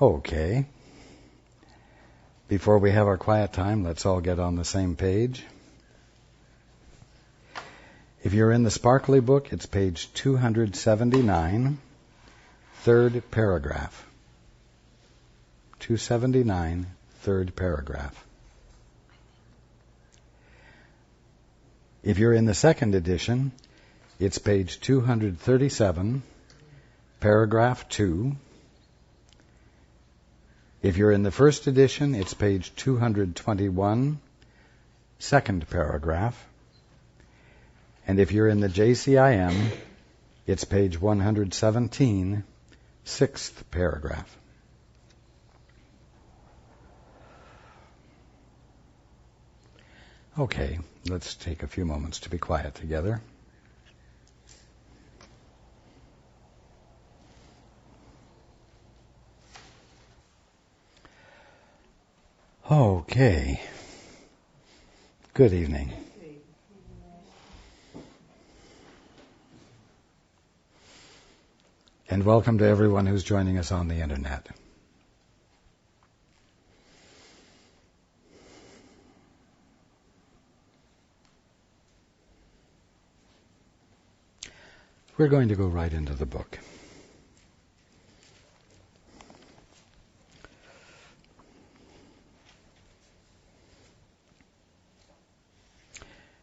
Okay. Before we have our quiet time, let's all get on the same page. If you're in the Sparkly book, it's page 279, third paragraph. 279, third paragraph. If you're in the second edition, it's page 237, paragraph 2. If you're in the first edition, it's page 221, second paragraph. And if you're in the JCIM, it's page 117, sixth paragraph. Okay, let's take a few moments to be quiet together. Okay. Good evening. And welcome to everyone who's joining us on the internet. We're going to go right into the book.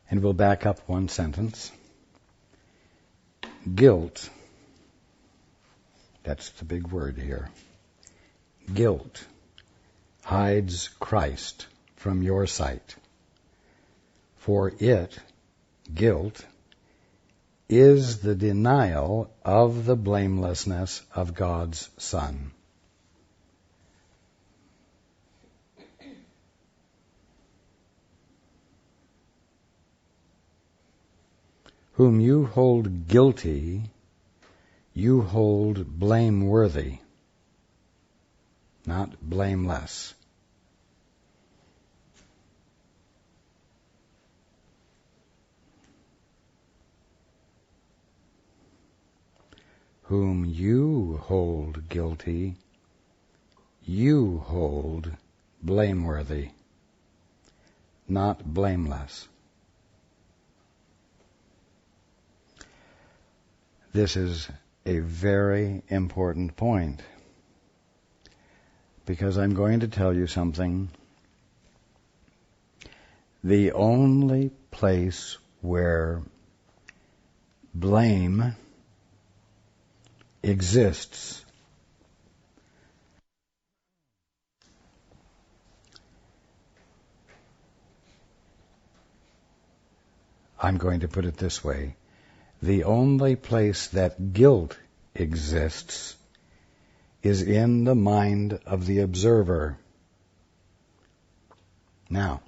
And we'll back up one sentence. Guilt, that's the big word here. Guilt hides Christ from your sight. For it, guilt, is the denial of the blamelessness of God's Son. Whom you hold guilty, you hold blameworthy, not blameless. Whom you hold guilty, you hold blameworthy, not blameless. This is a very important point, because I'm going to tell you something. The only place where blame exists I'm going to put it this way. The only place that guilt exists is in the mind of the observer. Now,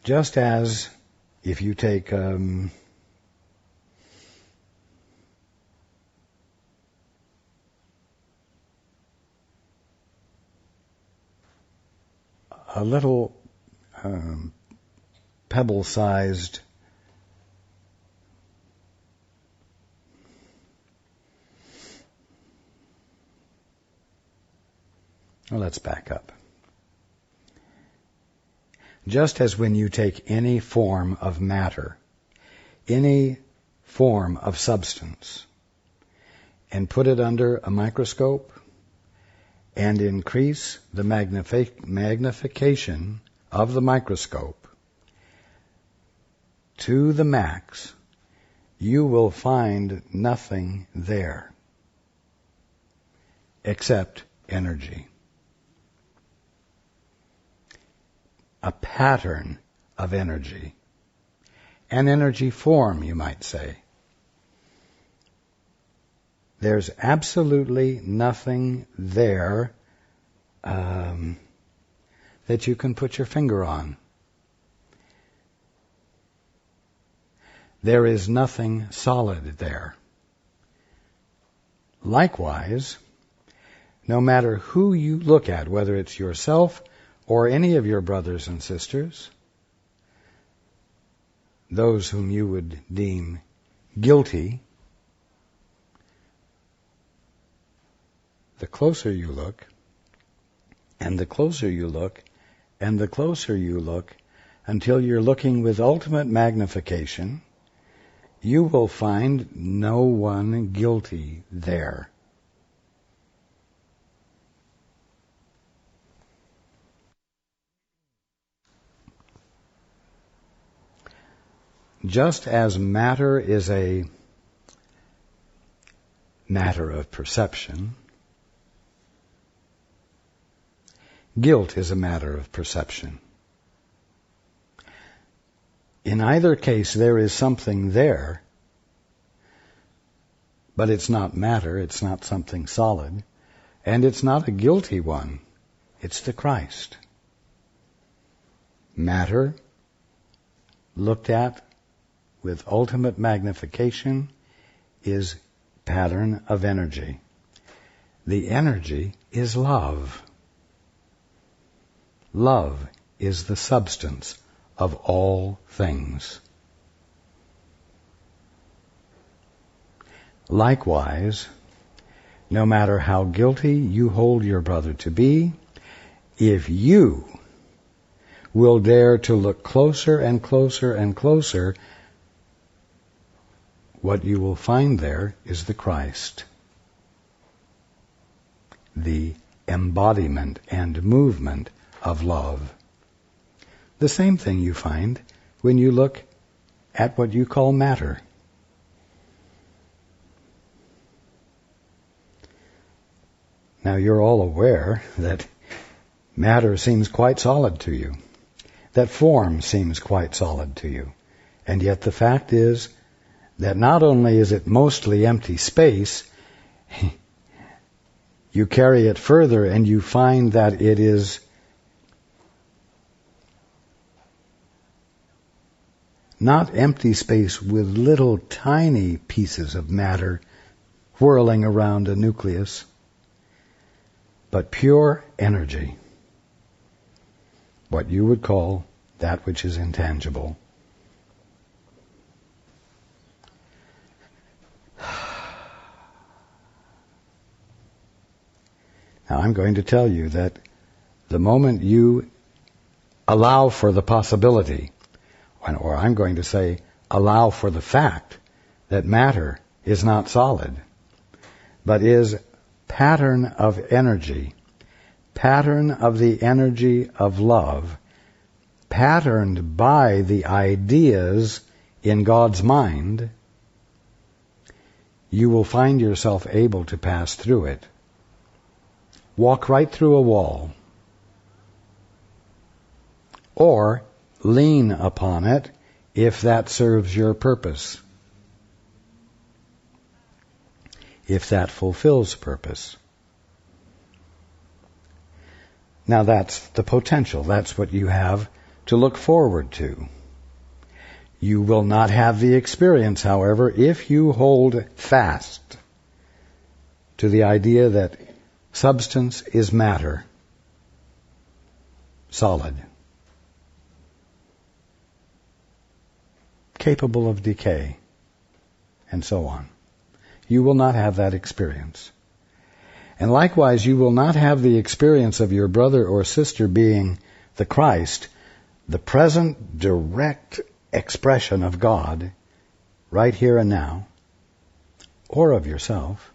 just as if you take a little pebble-sized let's back up. Just as when you take any form of matter, any form of substance, and put it under a microscope and increase the magnification of the microscope to the max, you will find nothing there except energy. A pattern of energy. An energy form, you might say. There's absolutely nothing there that you can put your finger on. There is nothing solid there. Likewise, no matter who you look at, whether it's yourself or any of your brothers and sisters, those whom you would deem guilty, the closer you look, and the closer you look, and the closer you look, until you're looking with ultimate magnification, you will find no one guilty there. Just as matter is a matter of perception, guilt is a matter of perception. In either case, there is something there, but it's not matter, it's not something solid, and it's not a guilty one. It's the Christ. Matter, looked at with ultimate magnification, is pattern of energy. The energy is love. Love is the substance of all things. Likewise, no matter how guilty you hold your brother to be, if you will dare to look closer and closer and closer, what you will find there is the Christ, the embodiment and movement of love. The same thing you find when you look at what you call matter. Now you're all aware that matter seems quite solid to you, that form seems quite solid to you, and yet the fact is that not only is it mostly empty space, you carry it further and you find that it is not empty space with little tiny pieces of matter whirling around a nucleus, but pure energy, what you would call that which is intangible. Now I'm going to tell you that the moment you allow for the possibility, or I'm going to say allow for the fact that matter is not solid, but is pattern of energy, pattern of the energy of love, patterned by the ideas in God's mind, you will find yourself able to pass through it. Walk right through a wall, or lean upon it if that serves your purpose, if that fulfills purpose. Now that's the potential. That's what you have to look forward to. You will not have the experience, however, if you hold fast to the idea that substance is matter, solid, capable of decay, and so on. You will not have that experience. And likewise, you will not have the experience of your brother or sister being the Christ, the present direct expression of God, right here and now, or of yourself.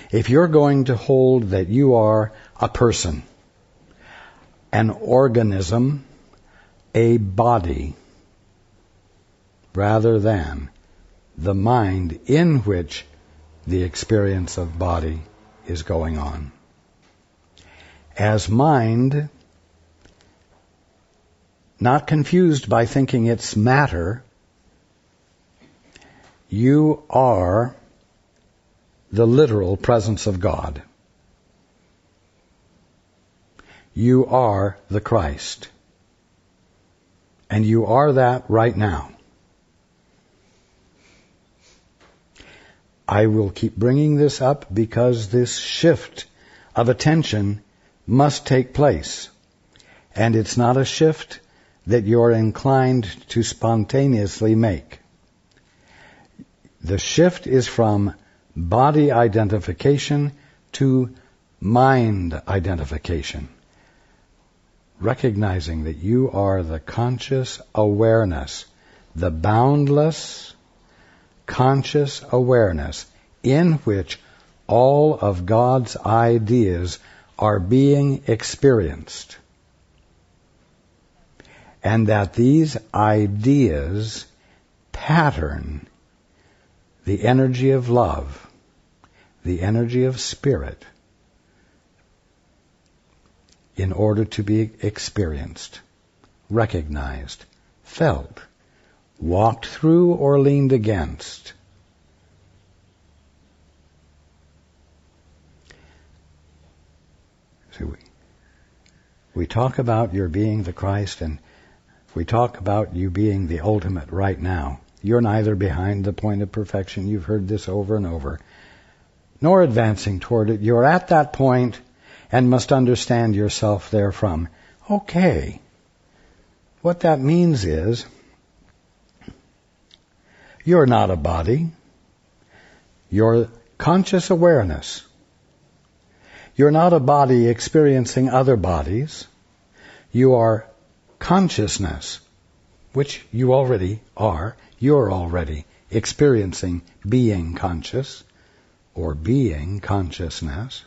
If you're going to hold that you are a person, an organism, a body, rather than the mind in which the experience of body is going on. As mind, not confused by thinking it's matter, you are the literal presence of God. You are the Christ. And you are that right now. I will keep bringing this up because this shift of attention must take place. And it's not a shift that you're inclined to spontaneously make. The shift is from body identification to mind identification. Recognizing that you are the conscious awareness, the boundless conscious awareness in which all of God's ideas are being experienced. And that these ideas pattern the energy of love, the energy of spirit, in order to be experienced, recognized, felt, walked through or leaned against. So we talk about your being the Christ, and we talk about you being the ultimate right now. You're neither behind the point of perfection, you've heard this over and over, nor advancing toward it. You're at that point and must understand yourself therefrom. Okay. What that means is, you're not a body. You're conscious awareness. You're not a body experiencing other bodies. You are consciousness, which you already are. You're already experiencing being conscious or being consciousness.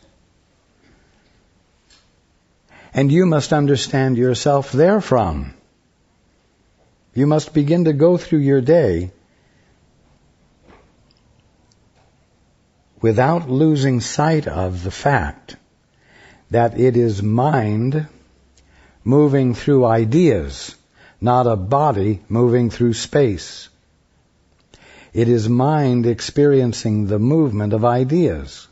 And you must understand yourself therefrom. You must begin to go through your day without losing sight of the fact that it is mind moving through ideas, not a body moving through space. It is mind experiencing the movement of ideas.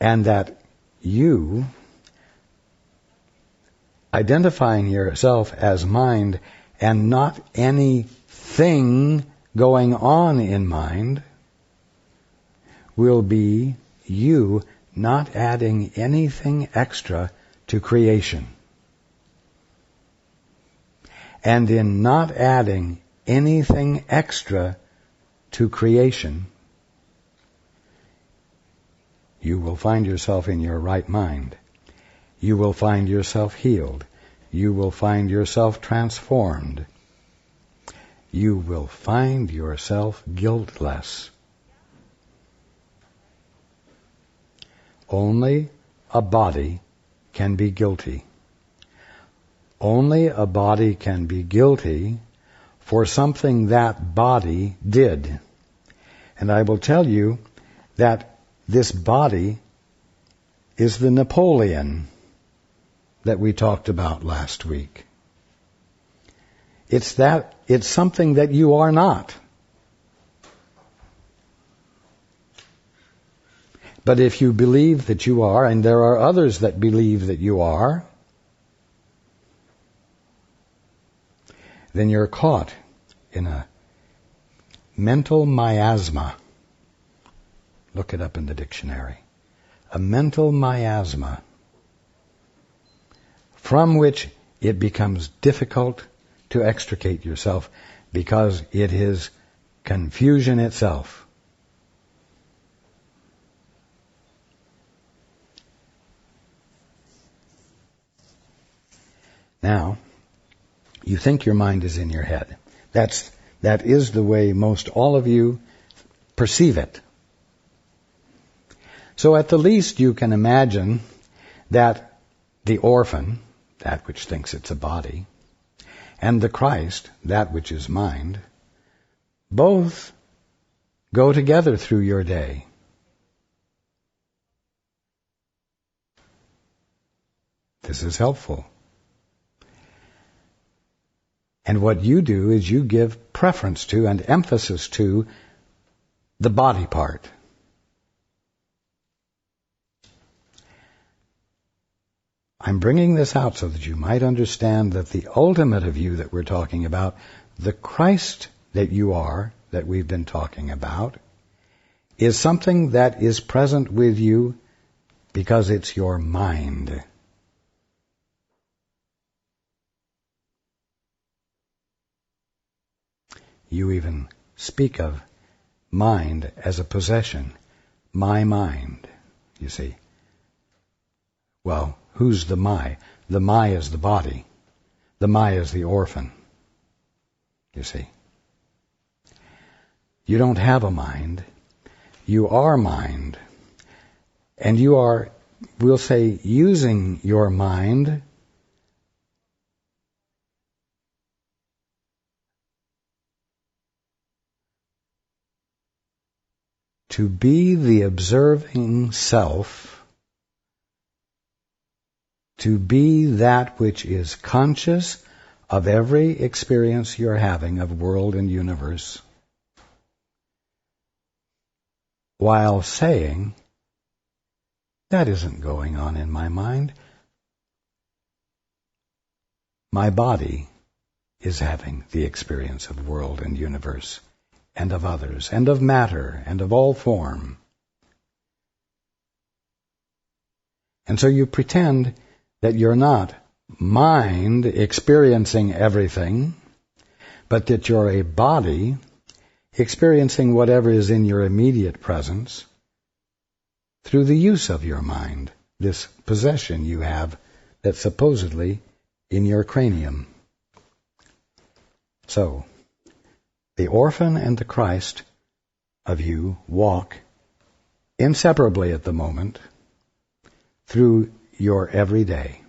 And that you, identifying yourself as mind and not anything going on in mind, will be you not adding anything extra to creation. And in not adding anything extra to creation, you will find yourself in your right mind. You will find yourself healed. You will find yourself transformed. You will find yourself guiltless. Only a body can be guilty. Only a body can be guilty for something that body did. And I will tell you that this body is the Napoleon that we talked about last week. It's something that you are not. But if you believe that you are, and there are others that believe that you are, then you're caught in a mental miasma. Look it up in the dictionary. A mental miasma from which it becomes difficult to extricate yourself because it is confusion itself. Now, you think your mind is in your head. That is the way most all of you perceive it. So at the least you can imagine that the orphan, that which thinks it's a body, and the Christ, that which is mind, both go together through your day. This is helpful. And what you do is you give preference to and emphasis to the body part. I'm bringing this out so that you might understand that the ultimate of you that we're talking about, the Christ that you are, that we've been talking about, is something that is present with you because it's your mind. You even speak of mind as a possession. My mind, you see. Well, who's the my? The my is the body. The my is the orphan, you see. You don't have a mind. You are mind. And you are, we'll say, using your mind to be the observing self, to be that which is conscious of every experience you're having of world and universe, while saying, that isn't going on in my mind. My body is having the experience of world and universe, and of others, and of matter, and of all form. And so you pretend that you're not mind experiencing everything, but that you're a body experiencing whatever is in your immediate presence through the use of your mind, this possession you have that's supposedly in your cranium. So, the orphan and the Christ of you walk inseparably at the moment through your everyday.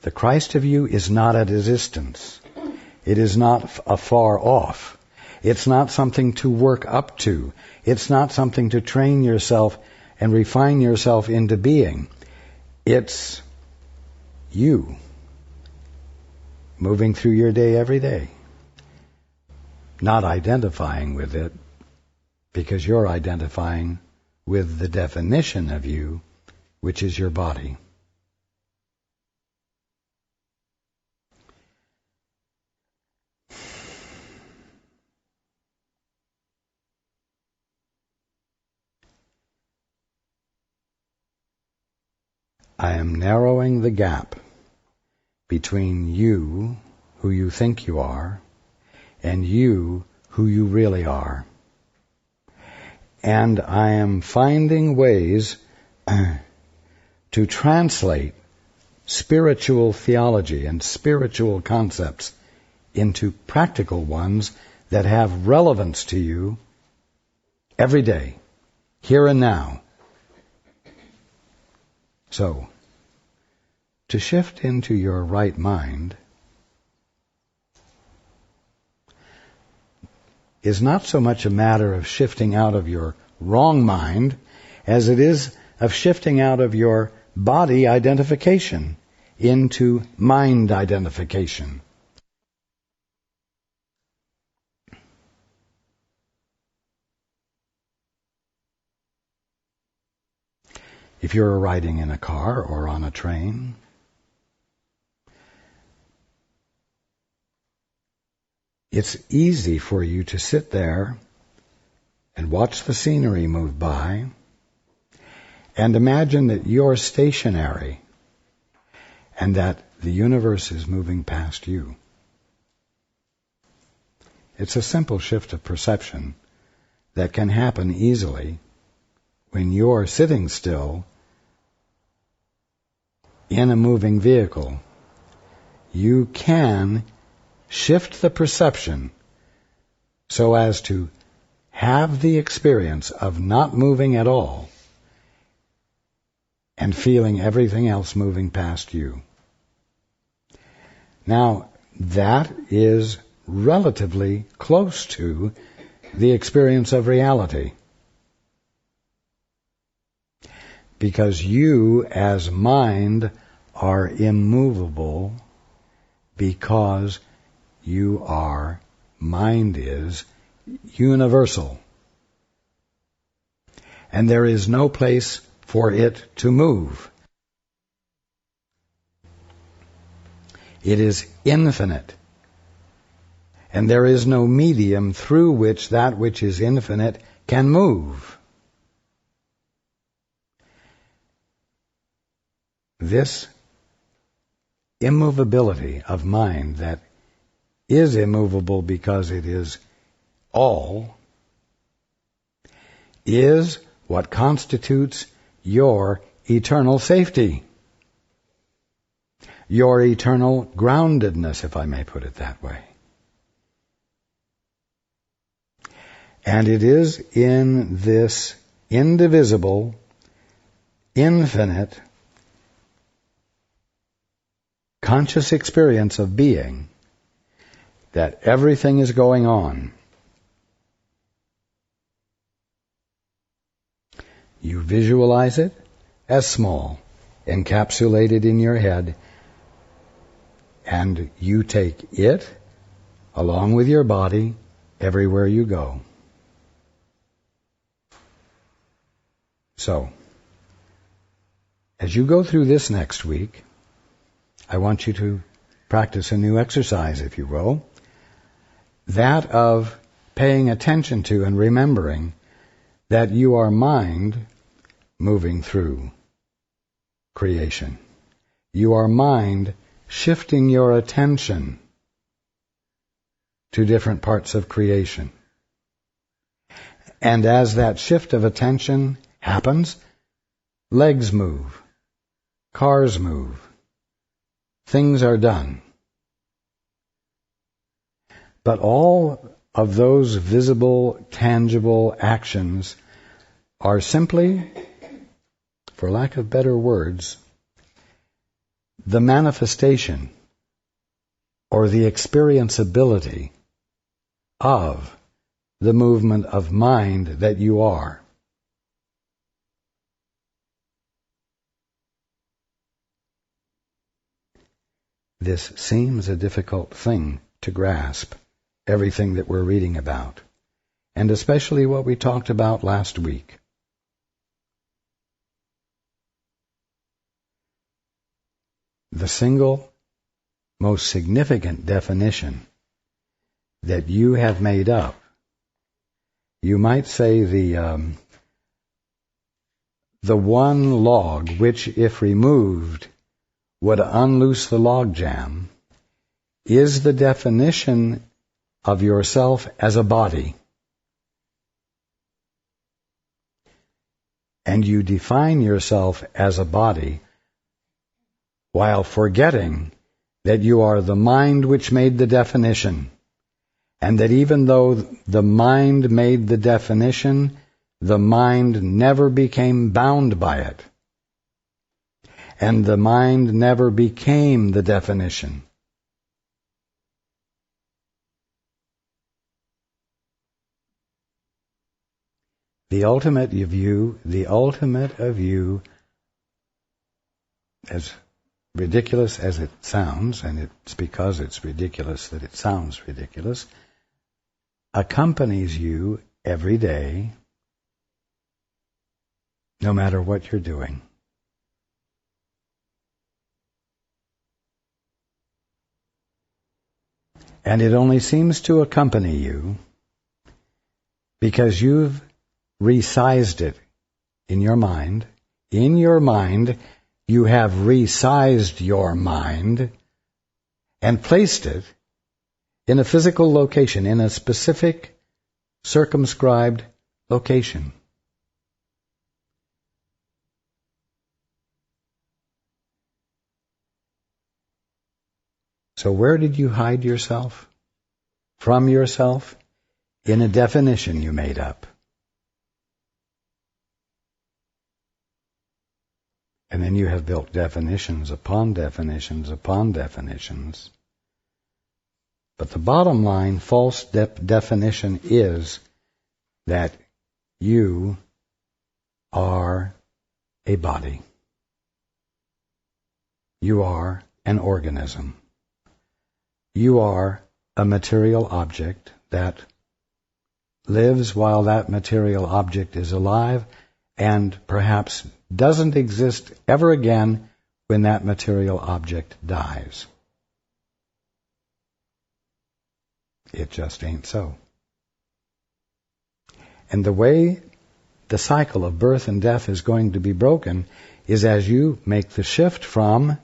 The Christ of you is not at a distance. It is not afar off. It's not something to work up to. It's not something to train yourself and refine yourself into being. It's you moving through your day every day, not identifying with it because you're identifying with the definition of you, which is your body. I am narrowing the gap between you, who you think you are, and you, who you really are. And I am finding ways to translate spiritual theology and spiritual concepts into practical ones that have relevance to you every day, here and now. So, to shift into your right mind is not so much a matter of shifting out of your wrong mind as it is of shifting out of your body identification into mind identification. If you're riding in a car or on a train, it's easy for you to sit there and watch the scenery move by and imagine that you're stationary and that the universe is moving past you. It's a simple shift of perception that can happen easily when you're sitting still in a moving vehicle. You can shift the perception so as to have the experience of not moving at all and feeling everything else moving past you. Now, that is relatively close to the experience of reality. Because you, as mind, are immovable because you are, mind is, universal. And there is no place for it to move. It is infinite. And there is no medium through which that which is infinite can move. This immovability of mind that is immovable because it is all, is what constitutes your eternal safety, your eternal groundedness, if I may put it that way. And it is in this indivisible, infinite, conscious experience of being that everything is going on. You visualize it as small, encapsulated in your head, and you take it, along with your body, everywhere you go. So, as you go through this next week, I want you to practice a new exercise, if you will, that of paying attention to and remembering that you are mind moving through creation. You are mind shifting your attention to different parts of creation. And as that shift of attention happens, legs move, cars move, things are done. But all of those visible, tangible actions are simply, for lack of better words, the manifestation or the experienceability of the movement of mind that you are. This seems a difficult thing to grasp, everything that we're reading about, and especially what we talked about last week. The single most significant definition that you have made up, you might say the one log which, if removed, would unloose the log jam, is the definition of yourself as a body. And you define yourself as a body while forgetting that you are the mind which made the definition, and that even though the mind made the definition, the mind never became bound by it, and the mind never became the definition. The ultimate of you, as ridiculous as it sounds, and it's because it's ridiculous that it sounds ridiculous, accompanies you every day, no matter what you're doing. And it only seems to accompany you because you've resized it in your mind. In your mind, you have resized your mind and placed it in a physical location, in a specific, circumscribed location. So where did you hide yourself? From yourself? In a definition you made up. And then you have built definitions upon definitions upon definitions. But the bottom line, false definition is that you are a body. You are an organism. You are a material object that lives while that material object is alive and perhaps doesn't exist ever again when that material object dies. It just ain't so. And the way the cycle of birth and death is going to be broken is as you make the shift from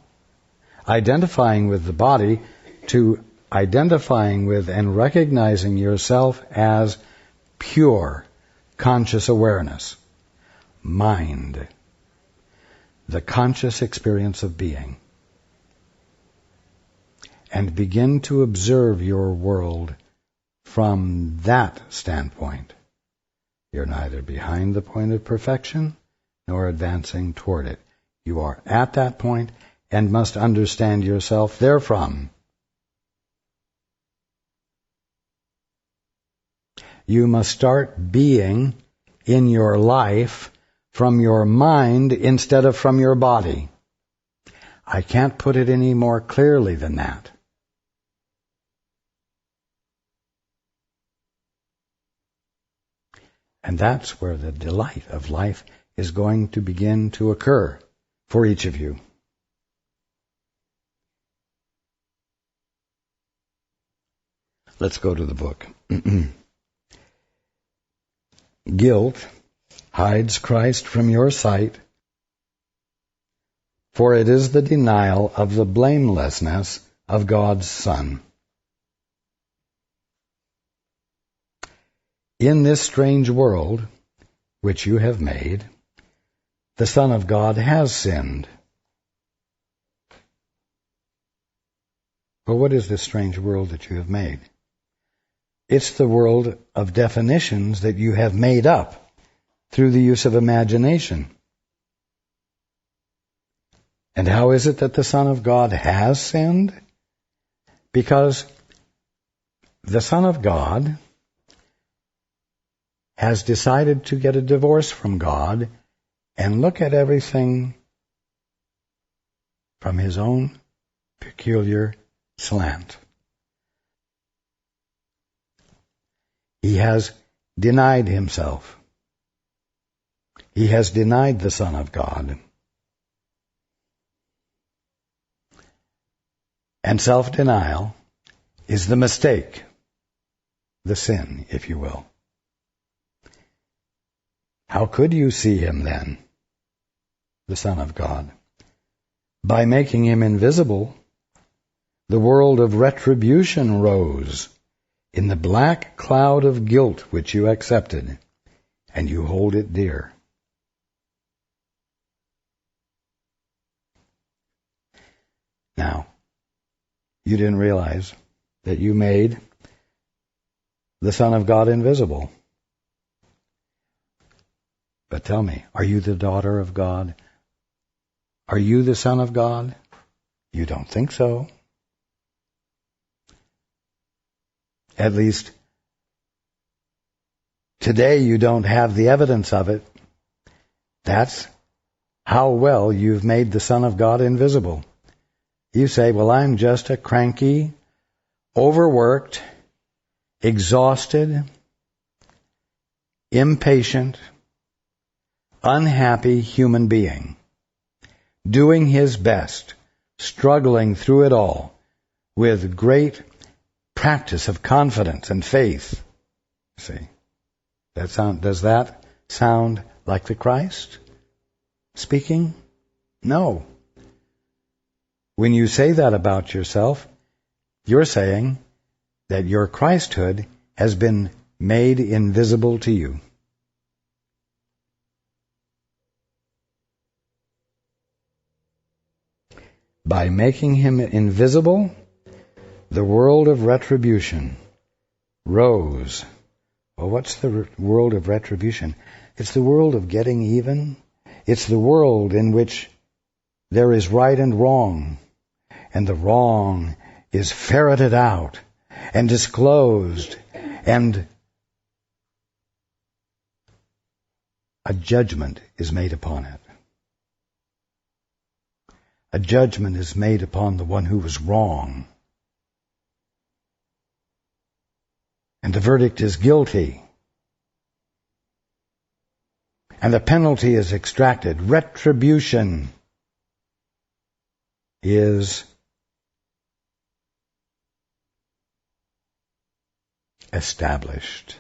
identifying with the body to identifying with and recognizing yourself as pure conscious awareness, mind, the conscious experience of being, and begin to observe your world from that standpoint. You're neither behind the point of perfection nor advancing toward it. You are at that point and must understand yourself therefrom. You must start being in your life from your mind instead of from your body. I can't put it any more clearly than that. And that's where the delight of life is going to begin to occur for each of you. Let's go to the book. Guilt hides Christ from your sight, for it is the denial of the blamelessness of God's Son. In this strange world, which you have made, the Son of God has sinned. Well, what is this strange world that you have made? It's the world of definitions that you have made up through the use of imagination. And how is it that the Son of God has sinned? Because the Son of God has decided to get a divorce from God and look at everything from his own peculiar slant. He has denied himself. He has denied the Son of God. And self-denial is the mistake, the sin, if you will. How could you see him then, the Son of God? By making him invisible, the world of retribution rose in the black cloud of guilt which you accepted, and you hold it dear. Now, you didn't realize that you made the Son of God invisible. But tell me, are you the daughter of God? Are you the Son of God? You don't think so. At least, today you don't have the evidence of it. That's how well you've made the Son of God invisible. You say, well, I'm just a cranky, overworked, exhausted, impatient, unhappy human being, doing his best, struggling through it all with great practice of confidence and faith. See, does that sound like the Christ speaking? No. When you say that about yourself, you're saying that your Christhood has been made invisible to you. By making him invisible, the world of retribution rose. Well, what's the world of retribution? It's the world of getting even. It's the world in which there is right and wrong, and the wrong is ferreted out and disclosed, and a judgment is made upon it. A judgment is made upon the one who was wrong. And the verdict is guilty. And the penalty is extracted. Retribution is established.